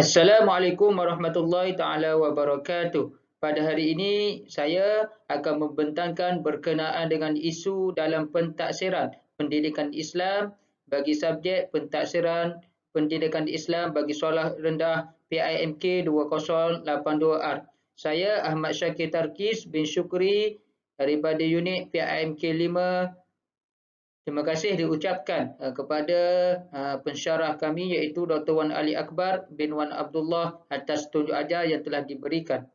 Assalamualaikum warahmatullahi taala wabarakatuh. Pada hari ini saya akan membentangkan berkenaan dengan isu dalam pentaksiran pendidikan Islam bagi subjek pentaksiran pendidikan Islam bagi sekolah rendah PIMK 2082R. Saya Ahmad Syakir Tarkis bin Syukri daripada unit PIMK 5. Terima kasih diucapkan kepada pensyarah kami iaitu Dr. Wan Ali Akbar bin Wan Abdullah atas tunjuk ajar yang telah diberikan.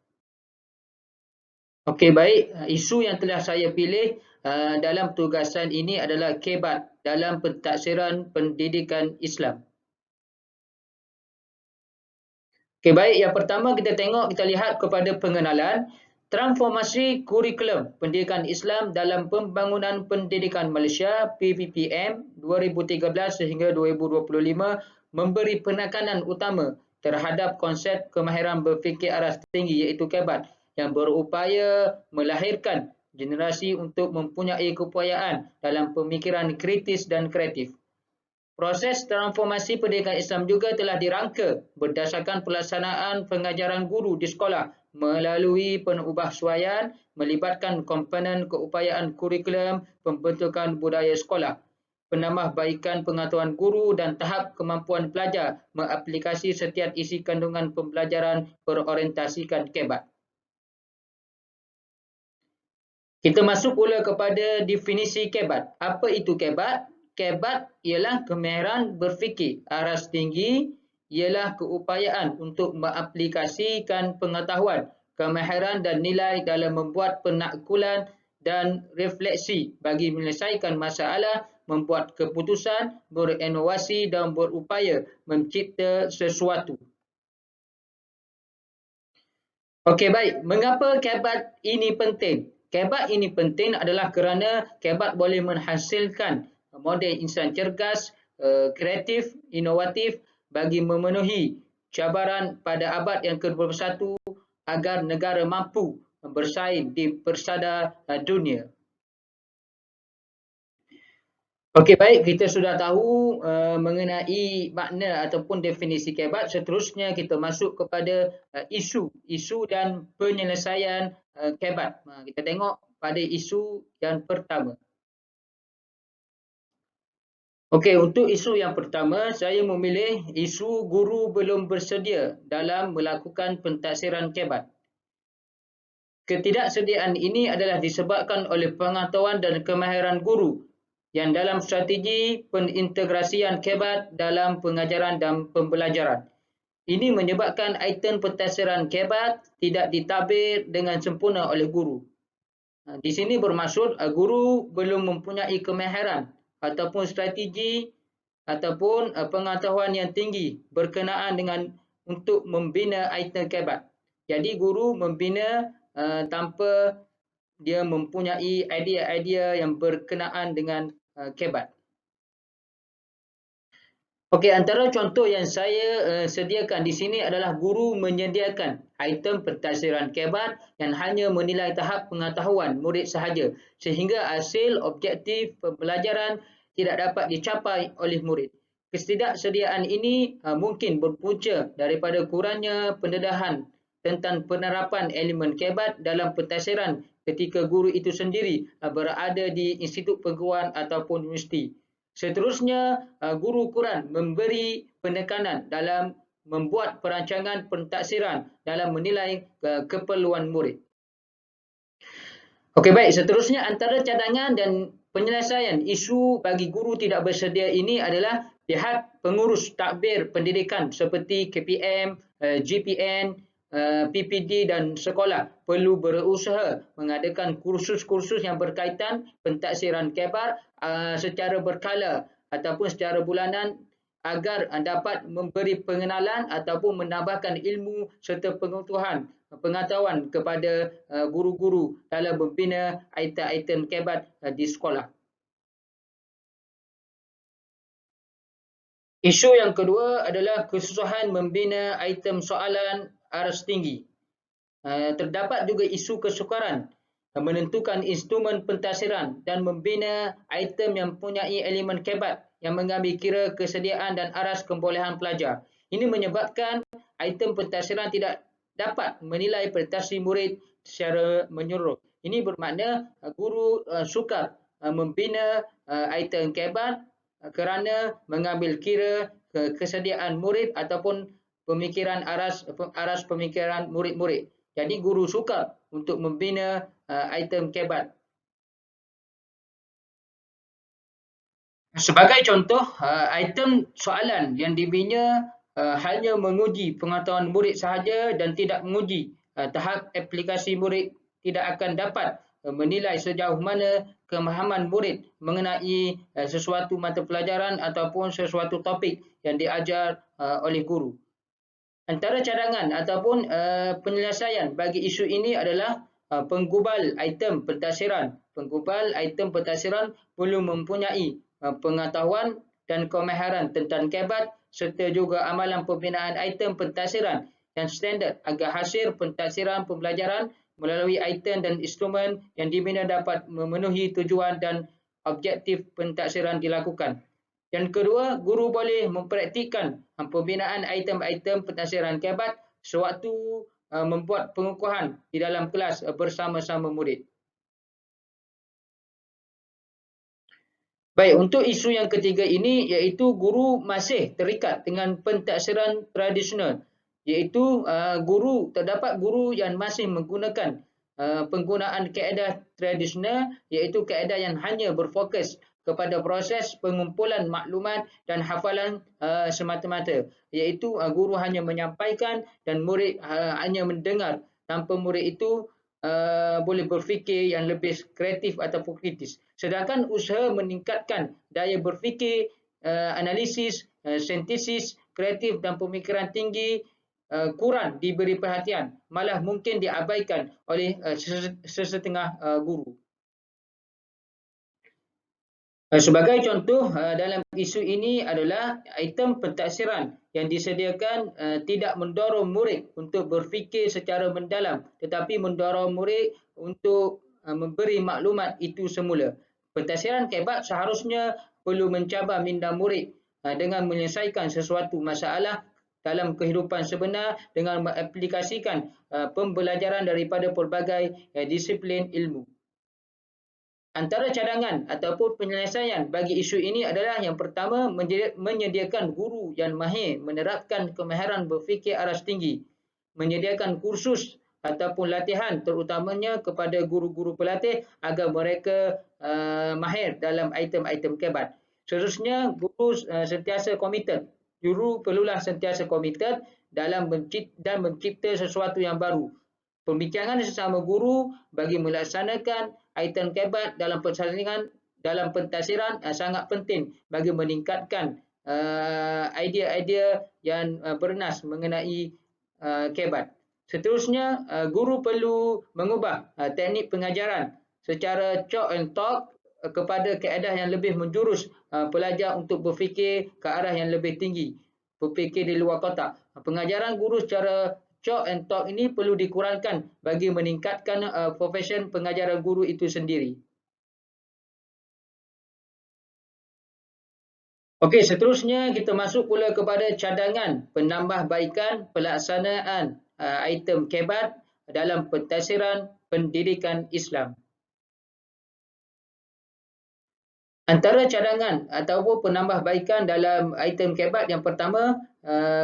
Okey, baik. Isu yang telah saya pilih dalam tugasan ini adalah kebat dalam pentaksiran pendidikan Islam. Okey, baik. Yang pertama kita lihat kepada pengenalan. Transformasi kurikulum pendidikan Islam dalam pembangunan pendidikan Malaysia PPPM 2013 sehingga 2025 memberi penekanan utama terhadap konsep kemahiran berfikir aras tinggi iaitu kebat yang berupaya melahirkan generasi untuk mempunyai keupayaan dalam pemikiran kritis dan kreatif. Proses transformasi pendidikan Islam juga telah dirangka berdasarkan pelaksanaan pengajaran guru di sekolah melalui penubahsuaian melibatkan komponen keupayaan kurikulum, pembentukan budaya sekolah, penambahbaikan pengetahuan guru dan tahap kemampuan pelajar mengaplikasi setiap isi kandungan pembelajaran berorientasikan kebat. Kita masuk pula kepada definisi kebat. Apa itu kebat? Kebat ialah kemahiran berfikir aras tinggi, ialah keupayaan untuk mengaplikasikan pengetahuan, kemahiran dan nilai dalam membuat penaklukan dan refleksi bagi menyelesaikan masalah, membuat keputusan, berinovasi dan berupaya mencipta sesuatu. Okey, baik. Mengapa kebat ini penting? Kebat ini penting adalah kerana kebat boleh menghasilkan model insan cergas, kreatif, inovatif bagi memenuhi cabaran pada abad yang ke-21 agar negara mampu bersaing di persada dunia. Okey, baik, kita sudah tahu mengenai makna ataupun definisi kebat. Seterusnya kita masuk kepada isu dan penyelesaian kebat. Kita tengok pada isu yang pertama. Okey, untuk isu yang pertama, saya memilih isu guru belum bersedia dalam melakukan pentaksiran kebat. Ketidaksediaan ini adalah disebabkan oleh pengetahuan dan kemahiran guru yang dalam strategi pengintegrasian kebat dalam pengajaran dan pembelajaran. Ini menyebabkan item pentaksiran kebat tidak ditabir dengan sempurna oleh guru. Di sini bermaksud guru belum mempunyai kemahiran ataupun strategi ataupun pengetahuan yang tinggi berkenaan dengan untuk membina item kebat. Jadi guru membina tanpa dia mempunyai idea-idea yang berkenaan dengan kebat. Okey, antara contoh yang saya sediakan di sini adalah guru menyediakan item pentaksiran kebat yang hanya menilai tahap pengetahuan murid sahaja sehingga hasil objektif pembelajaran tidak dapat dicapai oleh murid. Ketidaksediaan ini mungkin berpunca daripada kurangnya pendedahan tentang penerapan elemen kebat dalam pentaksiran ketika guru itu sendiri berada di institut perguruan ataupun universiti. Seterusnya, guru kurang memberi penekanan dalam membuat perancangan pentaksiran dalam menilai keperluan murid. Okey, baik. Seterusnya, antara cadangan dan penyelesaian isu bagi guru tidak bersedia ini adalah pihak pengurus takbir pendidikan seperti KPM, GPN, PPD dan sekolah perlu berusaha mengadakan kursus-kursus yang berkaitan pentaksiran kebat secara berkala ataupun secara bulanan agar dapat memberi pengenalan ataupun menambahkan ilmu serta pengetahuan kepada guru-guru dalam membina item-item kebat di sekolah. Isu yang kedua adalah kesusahan membina item soalan aras tinggi. Terdapat juga isu kesukaran menentukan instrumen pentaksiran dan membina item yang mempunyai elemen kebat yang mengambil kira kesediaan dan aras kebolehan pelajar. Ini menyebabkan item pentadbiran tidak dapat menilai prestasi murid secara menyeluruh. Ini bermakna guru sukar membina item kebat kerana mengambil kira kesediaan murid ataupun pemikiran aras pemikiran murid-murid. Jadi guru sukar untuk membina item kebat. Sebagai contoh, item soalan yang dibina hanya menguji pengetahuan murid sahaja dan tidak menguji tahap aplikasi murid, tidak akan dapat menilai sejauh mana kemahaman murid mengenai sesuatu mata pelajaran ataupun sesuatu topik yang diajar oleh guru. Antara cadangan ataupun penyelesaian bagi isu ini adalah penggubal item pentadbiran. Penggubal item pentadbiran perlu mempunyai pengetahuan dan kemahiran tentang kebat serta juga amalan pembinaan item pentadbiran yang standard agar hasil pentadbiran pembelajaran melalui item dan instrumen yang dibina dapat memenuhi tujuan dan objektif pentadbiran dilakukan. Yang kedua, guru boleh mempraktikkan pembinaan item-item pentadbiran kebat sewaktu membuat pengukuhan di dalam kelas bersama-sama murid. Baik, untuk isu yang ketiga ini iaitu guru masih terikat dengan pentadbiran tradisional, iaitu terdapat guru yang masih menggunakan penggunaan kaedah tradisional, iaitu kaedah yang hanya berfokus kepada proses pengumpulan maklumat dan hafalan semata-mata, iaitu guru hanya menyampaikan dan murid hanya mendengar tanpa murid itu boleh berfikir yang lebih kreatif ataupun kritis. Sedangkan usaha meningkatkan daya berfikir, analisis, sintesis, kreatif dan pemikiran tinggi kurang diberi perhatian, malah mungkin diabaikan oleh sesetengah guru. Sebagai contoh dalam isu ini adalah item pentadbiran yang disediakan tidak mendorong murid untuk berfikir secara mendalam tetapi mendorong murid untuk memberi maklumat itu semula. Pentadbiran kebat seharusnya perlu mencabar minda murid dengan menyelesaikan sesuatu masalah dalam kehidupan sebenar dengan mengaplikasikan pembelajaran daripada pelbagai disiplin ilmu. Antara cadangan ataupun penyelesaian bagi isu ini adalah yang pertama, menyediakan guru yang mahir menerapkan kemahiran berfikir aras tinggi, menyediakan kursus ataupun latihan terutamanya kepada guru-guru pelatih agar mereka mahir dalam item-item kebat. Seterusnya, guru sentiasa komited. Guru perlulah sentiasa komited dalam mencipta sesuatu yang baru. Pembincangan sesama guru bagi melaksanakan item kebat dalam persalinan dalam pentadbiran sangat penting bagi meningkatkan idea-idea yang bernas mengenai kebat. Seterusnya, guru perlu mengubah teknik pengajaran secara chalk and talk kepada kaedah yang lebih menjurus pelajar untuk berfikir ke arah yang lebih tinggi, berfikir di luar kotak. Pengajaran guru secara chalk and talk ini perlu dikurangkan bagi meningkatkan profesion pengajaran guru itu sendiri. Okey, seterusnya kita masuk pula kepada cadangan penambahbaikan pelaksanaan item kebat dalam pentadbiran pendidikan Islam. Antara cadangan ataupun penambahbaikan dalam item kebat yang pertama,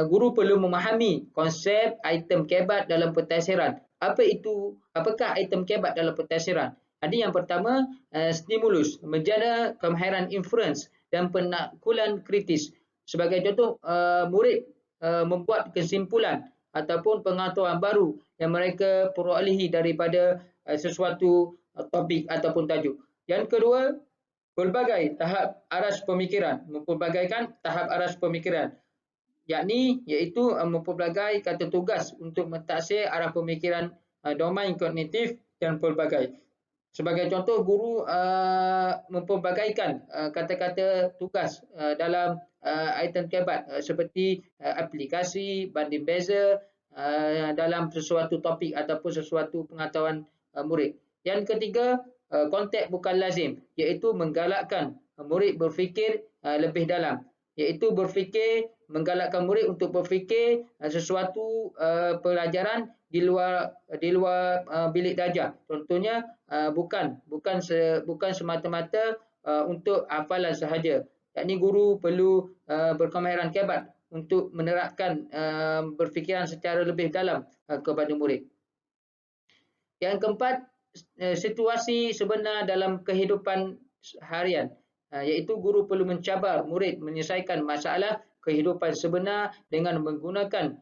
guru perlu memahami konsep item kebat dalam pentadbiran. Apakah item kebat dalam pentadbiran? Jadi yang pertama, stimulus, menjana kemahiran inference dan penaklukan kritis. Sebagai contoh, murid membuat kesimpulan ataupun pengetahuan baru yang mereka perolehi daripada sesuatu topik ataupun tajuk. Yang kedua, pelbagai tahap aras pemikiran, mempelbagaikan tahap aras pemikiran, iaitu mempelbagai kata tugas untuk mentaksir arah pemikiran domain kognitif dan pelbagai. Sebagai contoh, guru mempelbagaikan kata-kata tugas dalam item kebat seperti aplikasi, banding beza dalam sesuatu topik ataupun sesuatu pengetahuan murid. Yang ketiga, konteks bukan lazim, iaitu menggalakkan murid berfikir lebih dalam. iaitu berfikir, menggalakkan murid untuk berfikir sesuatu pelajaran di luar bilik darjah. Contohnya bukan semata-mata untuk hafalan sahaja. Yakni guru perlu berkemahiran kebat untuk menerapkan berfikiran secara lebih dalam kepada murid. Yang keempat, situasi sebenar dalam kehidupan harian, iaitu guru perlu mencabar murid menyelesaikan masalah kehidupan sebenar dengan menggunakan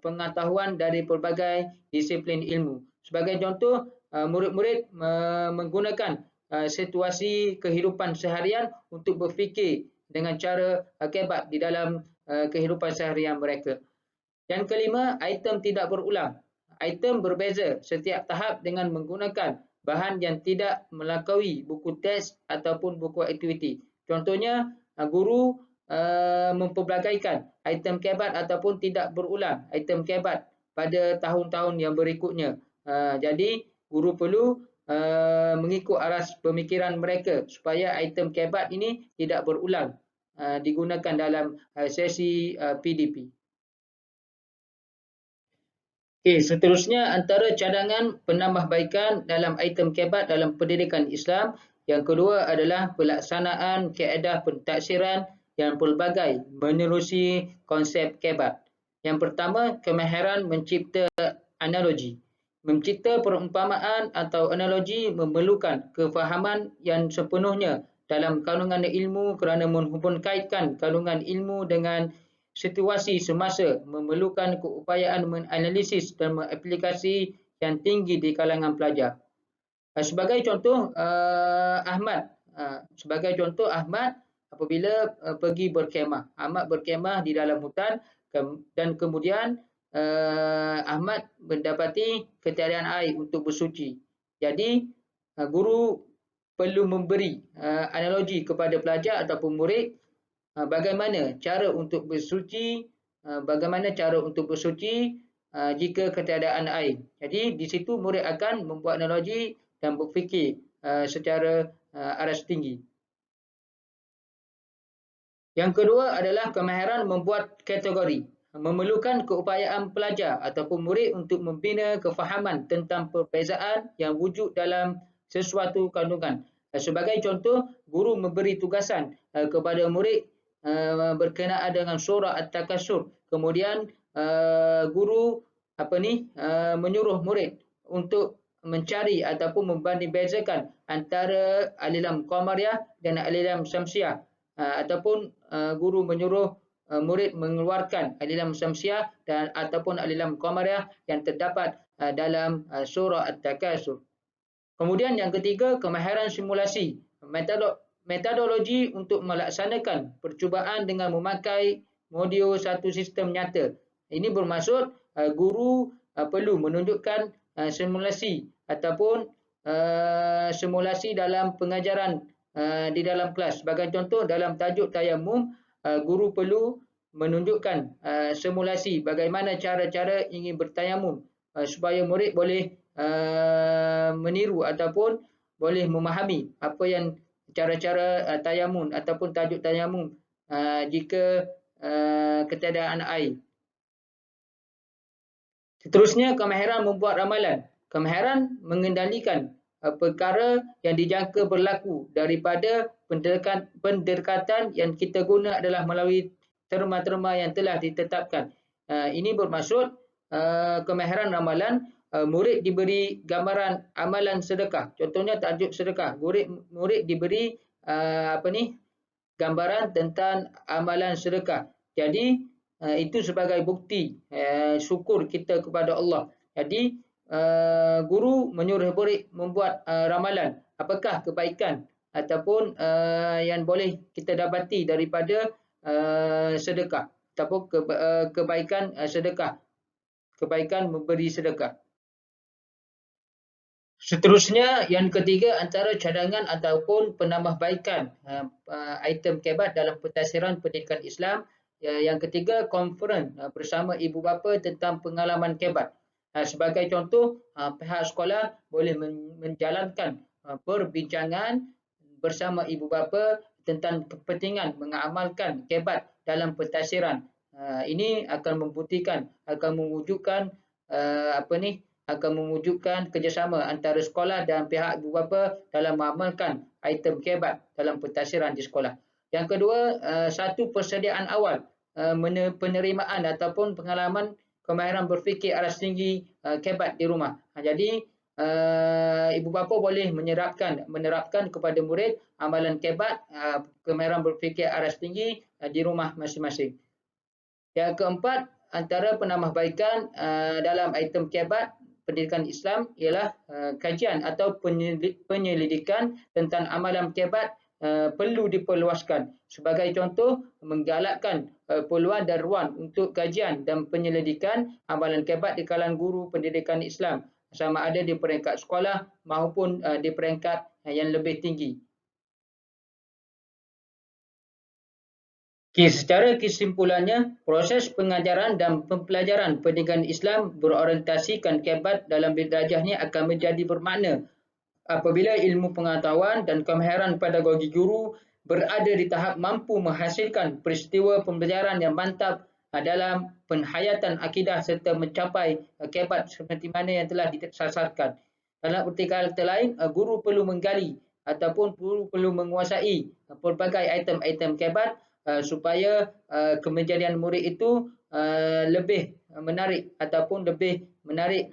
pengetahuan dari pelbagai disiplin ilmu. Sebagai contoh, murid-murid menggunakan situasi kehidupan seharian untuk berfikir dengan cara kebat di dalam kehidupan seharian mereka. Yang kelima, item tidak berulang. Item berbeza setiap tahap dengan menggunakan bahan yang tidak melampaui buku teks ataupun buku aktiviti. Contohnya, guru mempelbagaikan item kebat ataupun tidak berulang item kebat pada tahun-tahun yang berikutnya. Jadi, guru perlu mengikut aras pemikiran mereka supaya item kebat ini tidak berulang digunakan dalam sesi PDP. Okey, seterusnya antara cadangan penambahbaikan dalam item kebat dalam pendidikan Islam, yang kedua adalah pelaksanaan kaedah pentaksiran yang pelbagai menerusi konsep kebat. Yang pertama, kemahiran mencipta analogi. Mencipta perumpamaan atau analogi memerlukan kefahaman yang sepenuhnya dalam kandungan ilmu kerana menghubung kaitkan kandungan ilmu dengan situasi semasa, memerlukan keupayaan menganalisis dan mengaplikasi yang tinggi di kalangan pelajar. Sebagai contoh, Ahmad apabila pergi berkemah. Ahmad berkemah di dalam hutan dan kemudian Ahmad mendapati ketiadaan air untuk bersuci. Jadi, guru perlu memberi analogi kepada pelajar ataupun murid bagaimana cara untuk bersuci jika ketiadaan air. Jadi di situ murid akan membuat analogi dan berfikir secara aras tinggi. Yang kedua adalah kemahiran membuat kategori. Memerlukan keupayaan pelajar ataupun murid untuk membina kefahaman tentang perbezaan yang wujud dalam sesuatu kandungan. Sebagai contoh, guru memberi tugasan kepada murid berkenaan dengan surah At-Takasur. Kemudian guru menyuruh murid untuk mencari ataupun membanding-bezakan antara alilam qamariyah dan alilam syamsiah, ataupun guru menyuruh murid mengeluarkan alilam syamsiah dan ataupun alilam qamariyah yang terdapat dalam surah At-Takasur. Kemudian yang ketiga, kemahiran simulasi. Metodologi untuk melaksanakan percubaan dengan memakai modul satu sistem nyata. Ini bermaksud guru perlu menunjukkan simulasi ataupun simulasi dalam pengajaran di dalam kelas. Sebagai contoh, dalam tajuk tayamum, guru perlu menunjukkan simulasi bagaimana cara-cara ingin bertayamum supaya murid boleh meniru ataupun boleh memahami apa yang cara-cara tayamum ataupun tajuk tayamum jika ketiadaan air. Seterusnya, kemahiran membuat ramalan. Kemahiran mengendalikan perkara yang dijangka berlaku daripada pendekatan yang kita guna adalah melalui terma-terma yang telah ditetapkan. Ini bermaksud kemahiran ramalan, murid diberi gambaran amalan sedekah. Contohnya tajuk sedekah. Murid diberi gambaran tentang amalan sedekah. Jadi itu sebagai bukti syukur kita kepada Allah. Jadi guru menyuruh murid membuat ramalan apakah kebaikan ataupun yang boleh kita dapati daripada sedekah ataupun kebaikan sedekah, kebaikan memberi sedekah. Seterusnya, yang ketiga, antara cadangan ataupun penambahbaikan item kebat dalam pentadsiran pendidikan Islam. Yang ketiga, konferen bersama ibu bapa tentang pengalaman kebat. Sebagai contoh, pihak sekolah boleh menjalankan perbincangan bersama ibu bapa tentang kepentingan mengamalkan kebat dalam pentadsiran. Ini akan membuktikan, akan mewujudkan akan mewujudkan kerjasama antara sekolah dan pihak ibu bapa dalam mengamalkan item kebat dalam pentadsiran di sekolah. Yang kedua, satu persediaan awal penerimaan ataupun pengalaman kemahiran berfikir aras tinggi kebat di rumah. Jadi ibu bapa boleh menerapkan kepada murid amalan kebat kemahiran berfikir aras tinggi di rumah masing-masing. Yang keempat, antara penambahbaikan dalam item kebat pendidikan Islam ialah kajian atau penyelidikan tentang amalan kebat perlu diperluaskan. Sebagai contoh, menggalakkan peluang dan ruang untuk kajian dan penyelidikan amalan kebat di kalangan guru pendidikan Islam, sama ada di peringkat sekolah maupun di peringkat yang lebih tinggi. Secara kesimpulannya, proses pengajaran dan pembelajaran pendidikan Islam berorientasikan kebat dalam darjahnya akan menjadi bermakna apabila ilmu pengetahuan dan kemahiran pedagogi guru berada di tahap mampu menghasilkan peristiwa pembelajaran yang mantap dalam penghayatan akidah serta mencapai kebat seperti mana yang telah disasarkan. Dalam erti kata lain, guru perlu menggali ataupun guru perlu menguasai pelbagai item-item kebat supaya kemenjadian murid itu lebih menarik ataupun lebih menarik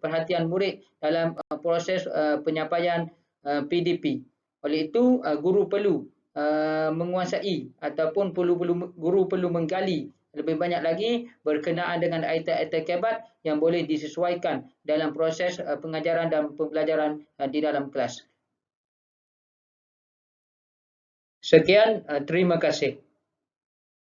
perhatian murid dalam proses penyampaian PDP. Oleh itu, guru perlu menguasai ataupun guru perlu menggali lebih banyak lagi berkenaan dengan item-item kebat yang boleh disesuaikan dalam proses pengajaran dan pembelajaran di dalam kelas. Sekian, terima kasih.